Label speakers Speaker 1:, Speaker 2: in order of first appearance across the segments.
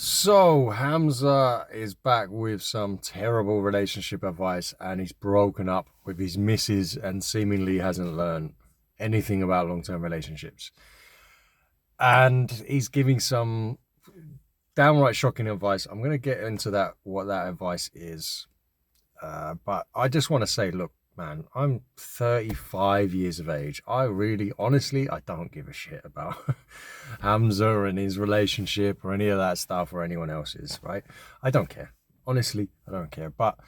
Speaker 1: So, Hamza is back with some terrible relationship advice, and he's broken up with his missus and seemingly hasn't learned anything about long term relationships. And he's giving some downright shocking advice. I'm going to get into that, what that advice is. But I just want to say, look, man, I'm 35 years of age. I really, honestly, I don't give a shit about Hamza and his relationship or any of that stuff or anyone else's, right? I don't care. Honestly, I don't care. But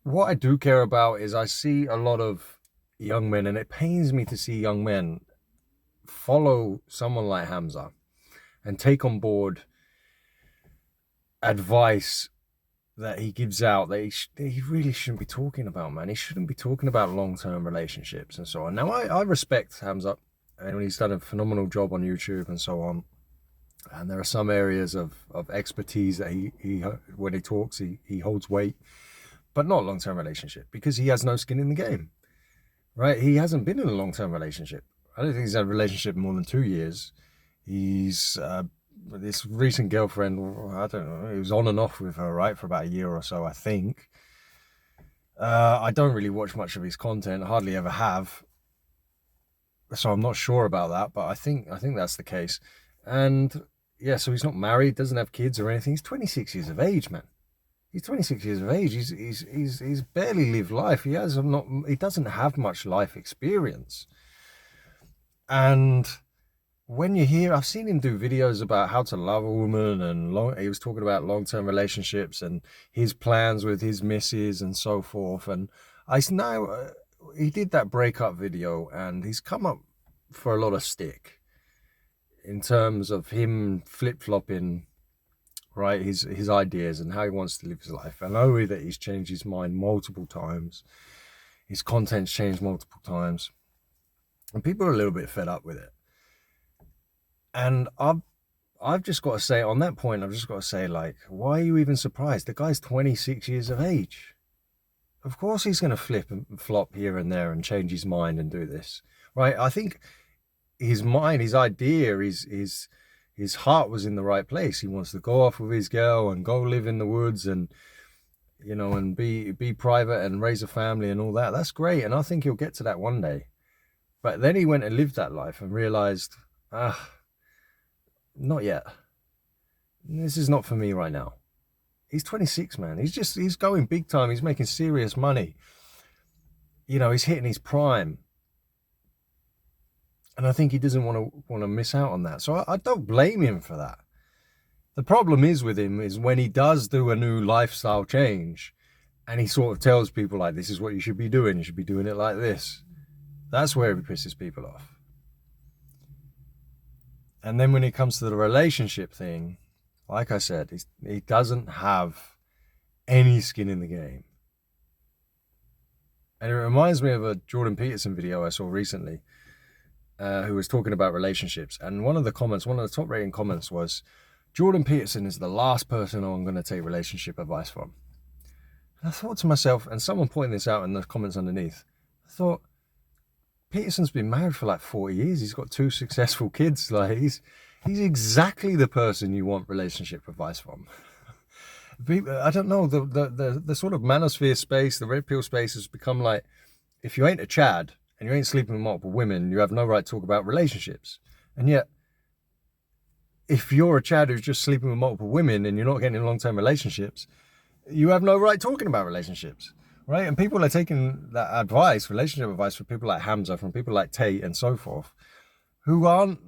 Speaker 1: what I do care about is I see a lot of young men, and it pains me to see young men follow someone like Hamza and take on board advice that he gives out that he really shouldn't be talking about, man. He shouldn't be talking about long-term relationships and so on. Now, I respect Hamza, and he's done a phenomenal job on YouTube and so on. And there are some areas of expertise that he when he talks, he holds weight, but not long-term relationship because he has no skin in the game, right? He hasn't been in a long-term relationship. I don't think he's had a relationship more than 2 years. He's this recent girlfriend, I don't know, he was on and off with her, right, for about a year or so, I think. I don't really watch much of his content, hardly ever have, so I'm not sure about that, but I think that's the case. And yeah, so he's not married, doesn't have kids or anything. He's 26 years of age, man. He's 26 years of age. He's barely lived life. He doesn't have much life experience. And when you hear, I've seen him do videos about how to love a woman, and he was talking about long-term relationships and his plans with his missus and so forth. And I now he did that breakup video, and he's come up for a lot of stick in terms of him flip-flopping, right, his ideas and how he wants to live his life. I know that he's changed his mind multiple times. His content's changed multiple times, and people are a little bit fed up with it. And I've just got to say, on that point, I've just got to say, like, why are you even surprised? The guy's 26 years of age. Of course he's going to flip and flop here and there and change his mind and do this, right? I think his mind, his idea, his heart was in the right place. He wants to go off with his girl and go live in the woods and, and be private and raise a family and all that. That's great. And I think he'll get to that one day. But then he went and lived that life and realized, not yet. This is not for me right now. He's 26, man. He's going big time. He's making serious money. He's hitting his prime. And I think he doesn't want to miss out on that. So I don't blame him for that. The problem is with him is when he does do a new lifestyle change and he sort of tells people like, this is what you should be doing. You should be doing it like this. That's where he pisses people off. And then when it comes to the relationship thing, like I said, he doesn't have any skin in the game. And it reminds me of a Jordan Peterson video I saw recently, who was talking about relationships. And one of the top rating comments was, Jordan Peterson is the last person I'm going to take relationship advice from. And I thought to myself, and someone pointed this out in the comments underneath, I thought, Peterson's been married for like 40 years. He's got 2 successful kids. Like he's exactly the person you want relationship advice from. I don't know, the sort of manosphere space, the red pill space has become like, if you ain't a Chad and you ain't sleeping with multiple women, you have no right to talk about relationships. And yet, if you're a Chad who's just sleeping with multiple women and you're not getting in long-term relationships, you have no right talking about relationships. Right? And people are taking that advice, relationship advice, from people like Hamza, from people like Tate and so forth, who aren't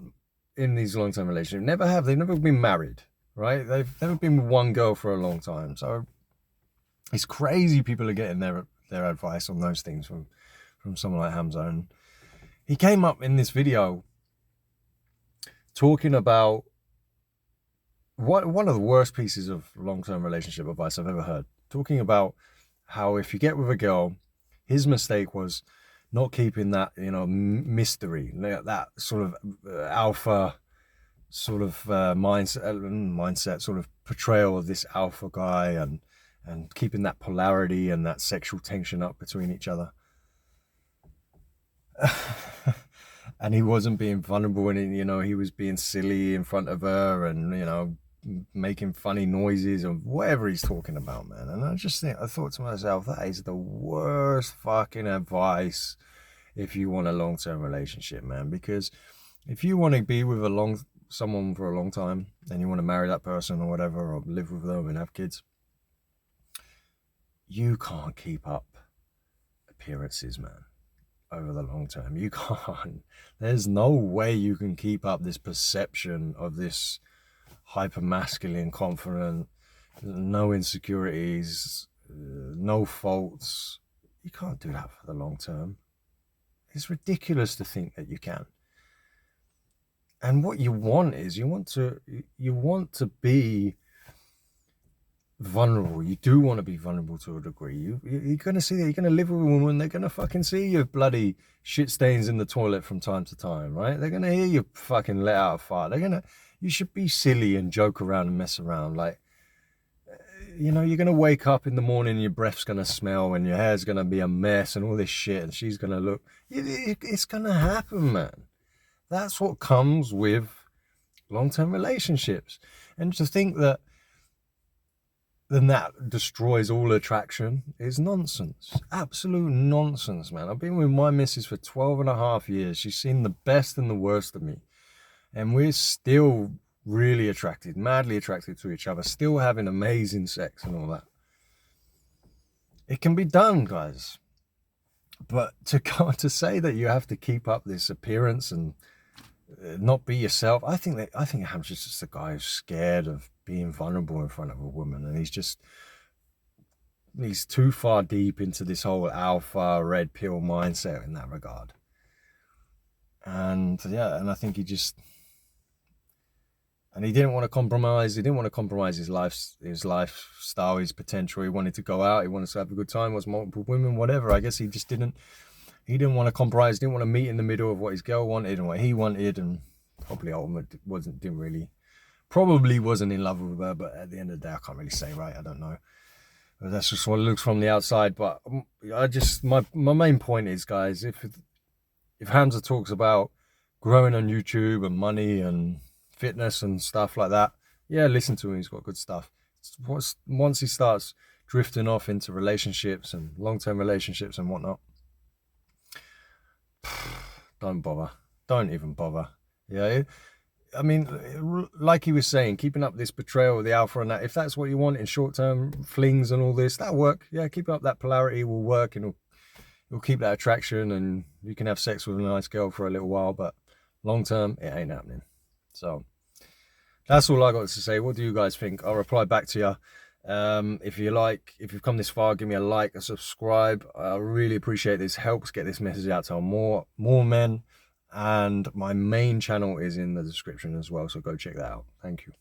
Speaker 1: in these long-term relationships, they've never been married, right? They've never been with one girl for a long time. So it's crazy people are getting their advice on those things from someone like Hamza. And he came up in this video talking about one of the worst pieces of long-term relationship advice I've ever heard, talking about how if you get with a girl, his mistake was not keeping that, mystery, that sort of alpha sort of mindset, sort of portrayal of this alpha guy, and keeping that polarity and that sexual tension up between each other. And he wasn't being vulnerable, and he was being silly in front of her, and making funny noises or whatever he's talking about, man. And I thought to myself, that is the worst fucking advice if you want a long-term relationship, man. Because if you want to be with someone for a long time and you want to marry that person or whatever, or live with them and have kids, you can't keep up appearances, man, over the long term. You can't. There's no way you can keep up this perception of this hyper masculine, confident, no insecurities, no faults. You can't do that for the long term. It's ridiculous to think that you can. And what you want is you want to be vulnerable. You do want to be vulnerable to a degree. You're gonna see that you're gonna live with a woman. They're gonna fucking see your bloody shit stains in the toilet from time to time, right? They're gonna hear you fucking let out a fart. You should be silly and joke around and mess around. Like, you know, you're gonna wake up in the morning and your breath's gonna smell and your hair's gonna be a mess and all this shit, and she's gonna look. It's gonna happen, man. That's what comes with long-term relationships. And to think that then that destroys all attraction is nonsense. Absolute nonsense, man. I've been with my missus for 12 and a half years. She's seen the best and the worst of me. And we're still really attracted, madly attracted to each other, still having amazing sex and all that. It can be done, guys. But to say that you have to keep up this appearance and not be yourself, I think Hamza's just a guy who's scared of being vulnerable in front of a woman, and he's too far deep into this whole alpha red pill mindset in that regard. And yeah, and I think he didn't want to compromise. He didn't want to compromise his lifestyle, his potential. He wanted to go out. He wanted to have a good time. Was multiple women, whatever. I guess he just didn't. He didn't want to compromise. Didn't want to meet in the middle of what his girl wanted and what he wanted, and probably probably wasn't in love with her. But at the end of the day, I can't really say, right? I don't know. But that's just what it looks from the outside. But my main point is, guys, if Hamza talks about growing on YouTube and money and fitness and stuff like that, yeah, listen to him. He's got good stuff. Once he starts drifting off into relationships and long-term relationships and whatnot, don't bother. Don't even bother. Yeah, I mean, like he was saying, keeping up this betrayal of the alpha and that, if that's what you want in short-term flings and all this, that'll work. Yeah, keep up that polarity, will work, and it'll keep that attraction, and you can have sex with a nice girl for a little while, but long-term, it ain't happening. So that's all I got to say. What do you guys think? I'll reply back to you. If you've come this far, give me a like, a subscribe. I really appreciate this. Helps get this message out to more men. And my main channel is in the description as well, so go check that out. Thank you.